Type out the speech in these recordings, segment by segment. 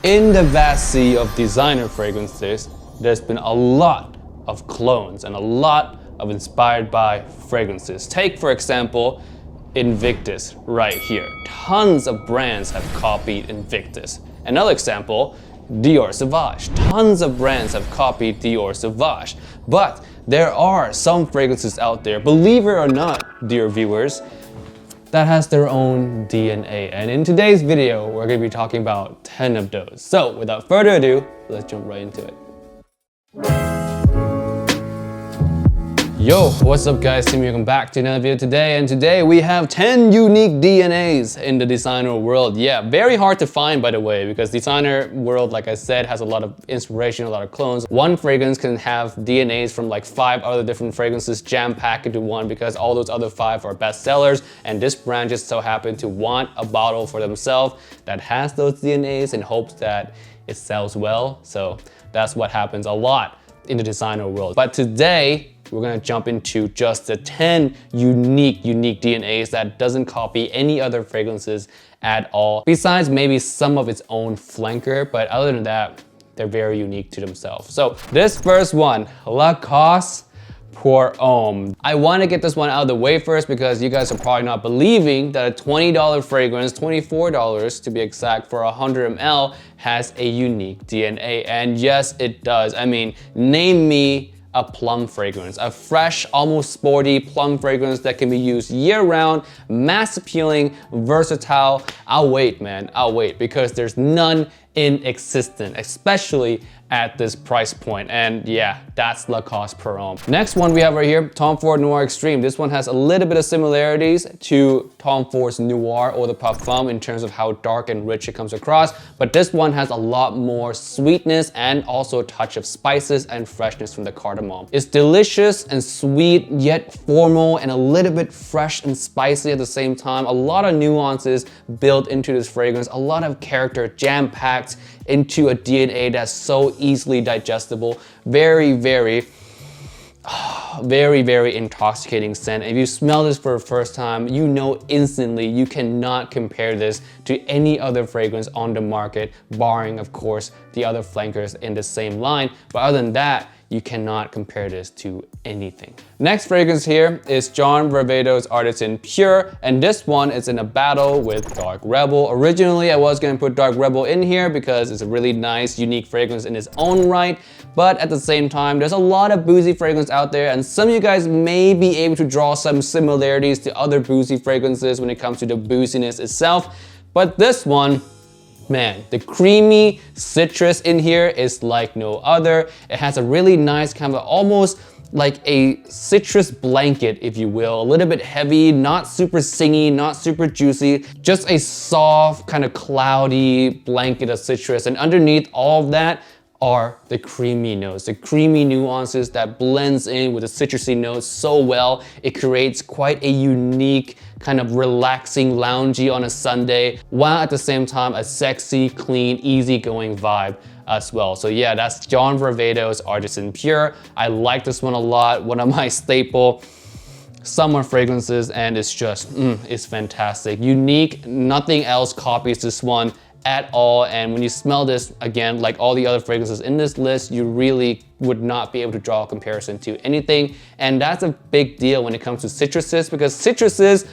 In the vast sea of designer fragrances, there's been a lot of clones and a lot of inspired by fragrances. Take, for example, Invictus right here. Tons of brands have copied Invictus. Another example, Dior Sauvage. Tons of brands have copied Dior Sauvage. But there are some fragrances out there, believe it or not, dear viewers, that has their own DNA. And in today's video, we're going to be talking about 10 of those. So without further ado, let's jump right into it. Yo, what's up guys, Tim here, welcome back to another video today. And today we have 10 unique DNAs in the designer world. Yeah, very hard to find by the way, because designer world, like I said, has a lot of inspiration, a lot of clones. One fragrance can have DNAs from like 5 other different fragrances jam-packed into one because all those other 5 are best sellers. And this brand just so happened to want a bottle for themselves that has those DNAs in hopes that it sells well. So that's what happens a lot in the designer world. But today, we're gonna jump into just the 10 unique DNAs that doesn't copy any other fragrances at all. Besides maybe some of its own flanker, but other than that, they're very unique to themselves. So this first one, LACOSTE pour Homme. I wanna get this one out of the way first because you guys are probably not believing that a $20 fragrance, $24 to be exact, for 100 ml has a unique DNA. And yes, it does. I mean, name me a plum fragrance, a fresh, almost sporty plum fragrance that can be used year-round, mass appealing, versatile. I'll wait, man, I'll wait, because there's none in existence, especially at this price point. And yeah, that's LACOSTE pour Homme. Next one we have right here, Tom Ford Noir Extreme. This one has a little bit of similarities to Tom Ford's Noir Eau de Parfum in terms of how dark and rich it comes across, but this one has a lot more sweetness and also a touch of spices and freshness from the cardamom. It's delicious and sweet, yet formal and a little bit fresh and spicy at the same time. A lot of nuances built into this fragrance, a lot of character jam-packed into a DNA that's so easily digestible. Very intoxicating scent. If you smell this for the first time, you know instantly you cannot compare this to any other fragrance on the market, barring of course the other flankers in the same line. But other than that, you cannot compare this to anything. Next fragrance here is John Varvatos Artisan Pure, and this one is in a battle with Dark Rebel. Originally, I was gonna put Dark Rebel in here because it's a really nice, unique fragrance in its own right, but at the same time, there's a lot of boozy fragrance out there, and some of you guys may be able to draw some similarities to other boozy fragrances when it comes to the booziness itself, but this one, man, the creamy citrus in here is like no other. It has a really nice kind of almost like a citrus blanket, if you will. A little bit heavy, not super singy, not super juicy, just a soft kind of cloudy blanket of citrus. And underneath all of that are the creamy notes, the creamy nuances that blends in with the citrusy notes so well. It creates quite a unique kind of relaxing, loungy on a Sunday, while at the same time a sexy, clean, easygoing vibe as well. So yeah, that's John Varvatos Artisan Pure. I like this one a lot, one of my staple summer fragrances, and it's just, it's fantastic. Unique, nothing else copies this one at all. And when you smell this, again, like all the other fragrances in this list, you really would not be able to draw a comparison to anything. And that's a big deal when it comes to citruses, because citruses,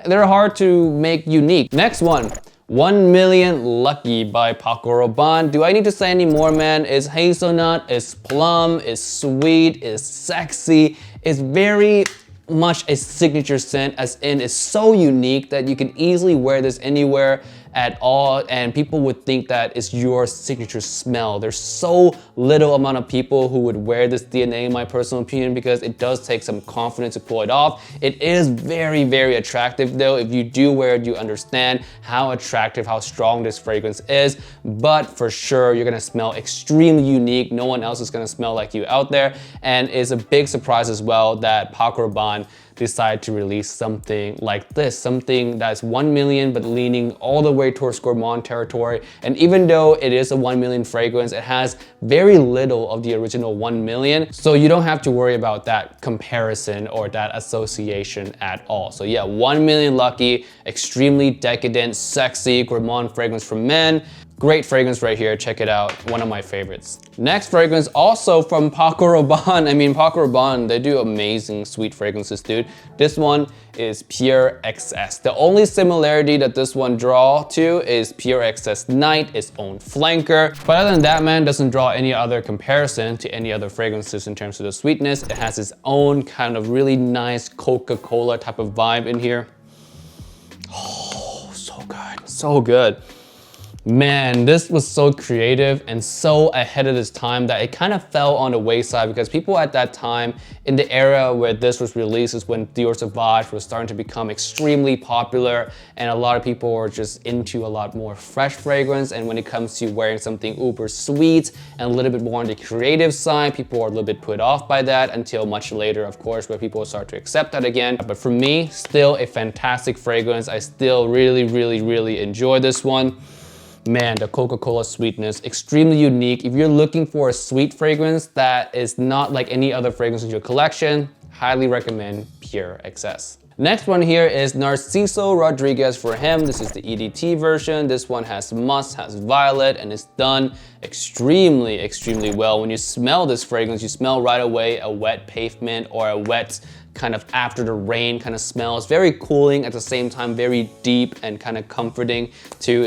they're hard to make unique. Next one, 1 Million Lucky by PACO RABANNE. Do I need to say any more, man? It's hazelnut, it's plum, it's sweet, it's sexy, it's very much a signature scent, as in it's so unique that you can easily wear this anywhere at all, and people would think that it's your signature smell. There's so little amount of people who would wear this DNA, in my personal opinion, because it does take some confidence to pull it off. It is very attractive though. If you do wear it, you understand how attractive, how strong this fragrance is, but for sure, you're gonna smell extremely unique. No one else is gonna smell like you out there, and it's a big surprise as well that PACO RABANNE decide to release something like this, something that's 1 million but leaning all the way towards gourmand territory. And even though it is a 1 million fragrance, it has very little of the original 1 million, so you don't have to worry about that comparison or that association at all. So yeah, 1 million lucky, extremely decadent, sexy gourmand fragrance for men. Great fragrance right here, check it out, one of my favorites. Next fragrance, also from PACO Rabanne. I mean, PACO Rabanne, they do amazing sweet fragrances, dude. This one is Pure XS. The only similarity that this one draw to is Pure XS Night, its own flanker. But other than that, man, doesn't draw any other comparison to any other fragrances in terms of the sweetness. It has its own kind of really nice Coca-Cola type of vibe in here. Oh, so good, so good. Man, this was so creative and so ahead of its time that it kind of fell on the wayside, because people at that time, in the era where this was released, is when Dior Sauvage was starting to become extremely popular, and a lot of people were just into a lot more fresh fragrance. And when it comes to wearing something uber sweet and a little bit more on the creative side, people were a little bit put off by that, until much later, of course, where people start to accept that again. But for me, still a fantastic fragrance. I still really enjoy this one. Man, the Coca-Cola sweetness, extremely unique. If you're looking for a sweet fragrance that is not like any other fragrance in your collection, highly recommend Pure XS. Next one here is Narciso Rodriguez for Him. This is the EDT version. This one has musk, has violet, and it's done extremely well. When you smell this fragrance, you smell right away a wet pavement or a wet kind of after the rain kind of smell. It's very cooling, at the same time very deep and kind of comforting too.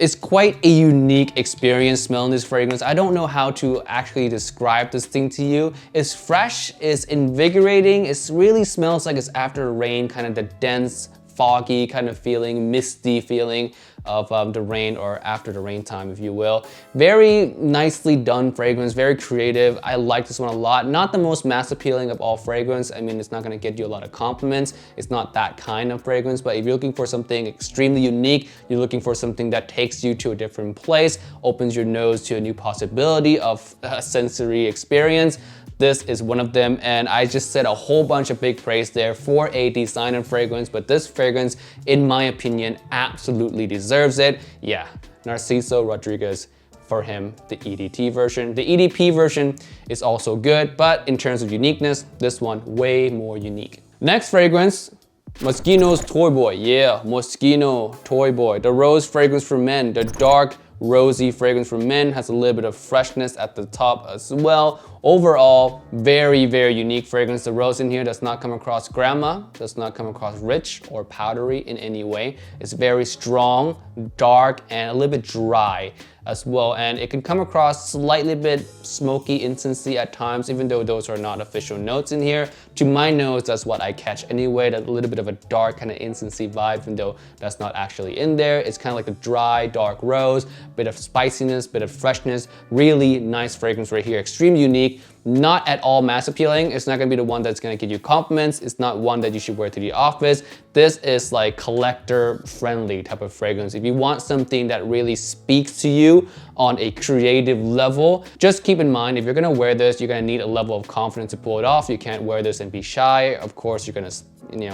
It's quite a unique experience smelling this fragrance. I don't know how to actually describe this thing to you. It's fresh, it's invigorating, it really smells like it's after the rain, kind of the dense, foggy kind of feeling, misty feeling of the rain, or after the rain time, if you will. Very nicely done fragrance, very creative. I like this one a lot. Not the most mass appealing of all fragrance. I mean, it's not gonna get you a lot of compliments. It's not that kind of fragrance, but if you're looking for something extremely unique, you're looking for something that takes you to a different place, opens your nose to a new possibility of a sensory experience, this is one of them. And I just said a whole bunch of big praise there for a designer fragrance, but this fragrance, in my opinion, absolutely deserves it. Yeah, Narciso Rodriguez for Him, the EDT version. The EDP version is also good, but in terms of uniqueness, this one way more unique. Next fragrance, Moschino's Toy Boy. Yeah, Moschino Toy Boy. The rose fragrance for men, the dark rosy fragrance for men, has a little bit of freshness at the top as well. Overall, very unique fragrance. The rose in here does not come across grandma, does not come across rich or powdery in any way. It's very strong, dark, and a little bit dry as well. And it can come across slightly bit smoky, incensey at times, even though those are not official notes in here. To my nose, that's what I catch anyway, that little bit of a dark kind of incensey vibe, even though that's not actually in there. It's kind of like a dry, dark rose, bit of spiciness, bit of freshness. Really nice fragrance right here, extremely unique. Not at all mass appealing. It's not gonna be the one that's gonna give you compliments. It's not one that you should wear to the office. This is like collector friendly type of fragrance. If you want something that really speaks to you on a creative level, just keep in mind, if you're gonna wear this, you're gonna need a level of confidence to pull it off. You can't wear this and be shy. Of course, you're gonna,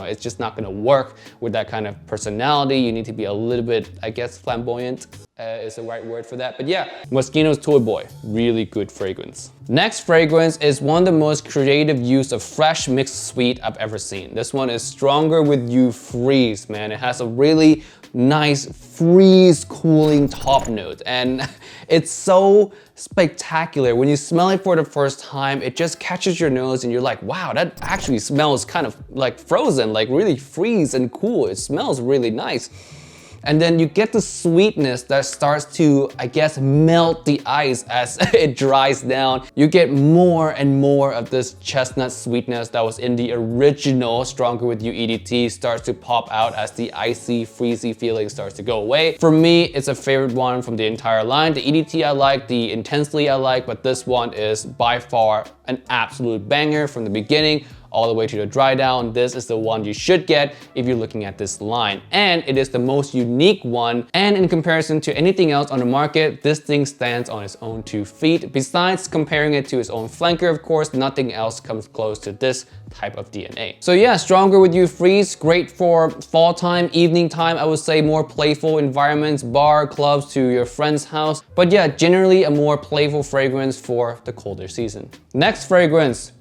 it's just not gonna work with that kind of personality. You need to be a little bit, I guess, flamboyant is the right word for that. But yeah, Moschino's Toy Boy, really good fragrance. Next fragrance is one of the most creative use of fresh mixed sweet I've ever seen. This one is Stronger With You Freeze, man. It has a really nice freeze cooling top note, and it's so spectacular. When you smell it for the first time, it just catches your nose and you're like, wow, that actually smells kind of like frozen, like really freeze and cool. It smells really nice. And then you get the sweetness that starts to, I guess, melt the ice as it dries down. You get more and more of this chestnut sweetness that was in the original Stronger With You EDT starts to pop out as the icy, freezy feeling starts to go away. For me, it's a favorite one from the entire line. The EDT I like, the Intensely I like, but this one is by far an absolute banger from the beginning all the way to the dry down. This is the one you should get if you're looking at this line. And it is the most unique one. And in comparison to anything else on the market, this thing stands on its own 2 feet. Besides comparing it to its own flanker, of course, nothing else comes close to this type of DNA. So yeah, Stronger With You Freeze, great for fall time, evening time, I would say more playful environments, bar, clubs, to your friend's house. But yeah, generally a more playful fragrance for the colder season. Next fragrance,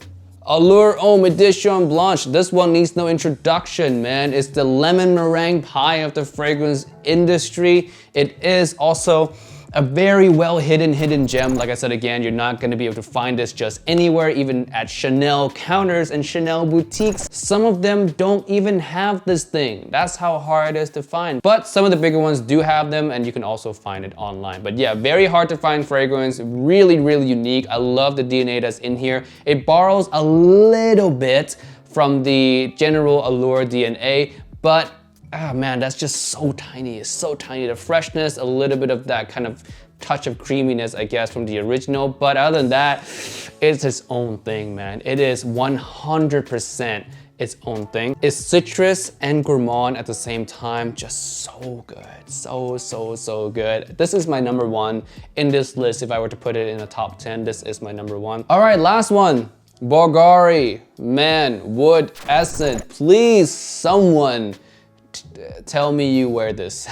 Allure Homme Edition Blanche. This one needs no introduction, man. It's the lemon meringue pie of the fragrance industry. It is also a very well hidden gem. Like I said again, you're not gonna be able to find this just anywhere, even at Chanel counters and Chanel boutiques. Some of them don't even have this thing. That's how hard it is to find. But some of the bigger ones do have them, and you can also find it online. But yeah, very hard to find fragrance, really unique. I love the DNA that's in here. It borrows a little bit from the general Allure DNA, but ah man, that's just so tiny. It's so tiny. The freshness, a little bit of that kind of touch of creaminess, I guess, from the original. But other than that, it's its own thing, man. It is 100% its own thing. It's citrus and gourmand at the same time. Just so good. So good. This is my number one in this list. If I were to put it in the top 10, this is my number one. All right, last one. BVLGARI, man, wood essence. Please, someone tell me you wear this,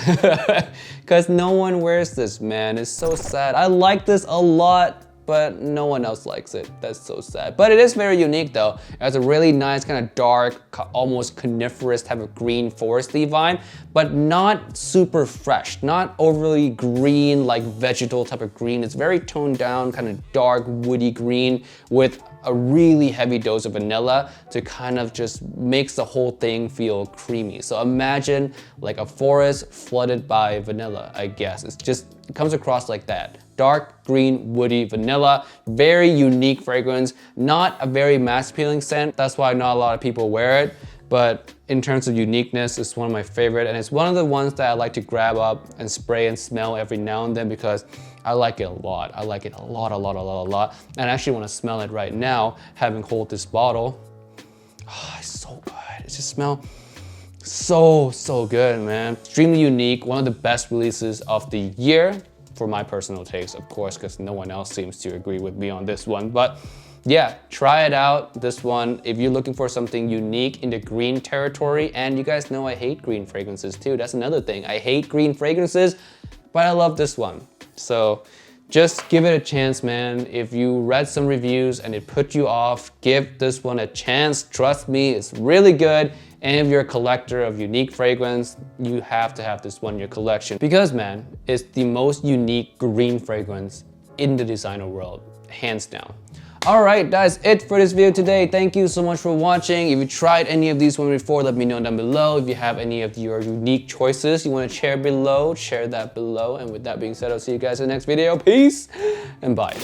because no one wears this, man. It's so sad. I like this a lot, but no one else likes it. That's so sad. But it is very unique though. It has a really nice kind of dark, almost coniferous type of green foresty vibe, but not super fresh, not overly green like vegetal type of green. It's very toned down, kind of dark, woody green with a really heavy dose of vanilla to kind of just makes the whole thing feel creamy. So imagine like a forest flooded by vanilla, I guess. It comes across like that. Dark, green, woody, vanilla. Very unique fragrance. Not a very mass appealing scent. That's why not a lot of people wear it. But in terms of uniqueness, it's one of my favorite, and it's one of the ones that I like to grab up and spray and smell every now and then because I like it a lot. I like it a lot. And I actually want to smell it right now, having hold this bottle. Oh, it's so good. It just smells so good, man. Extremely unique. One of the best releases of the year for my personal taste, of course, because no one else seems to agree with me on this one. But yeah, try it out, this one, if you're looking for something unique in the green territory. And you guys know I hate green fragrances too. That's another thing. I hate green fragrances, but I love this one. So just give it a chance, man. If you read some reviews and it put you off, give this one a chance. Trust me, it's really good. And if you're a collector of unique fragrance, you have to have this one in your collection because, man, it's the most unique green fragrance in the designer world, hands down. Alright, that's it for this video today. Thank you so much for watching. If you tried any of these ones before, let me know down below. If you have any of your unique choices you want to share below, share that below. And with that being said, I'll see you guys in the next video. Peace and bye.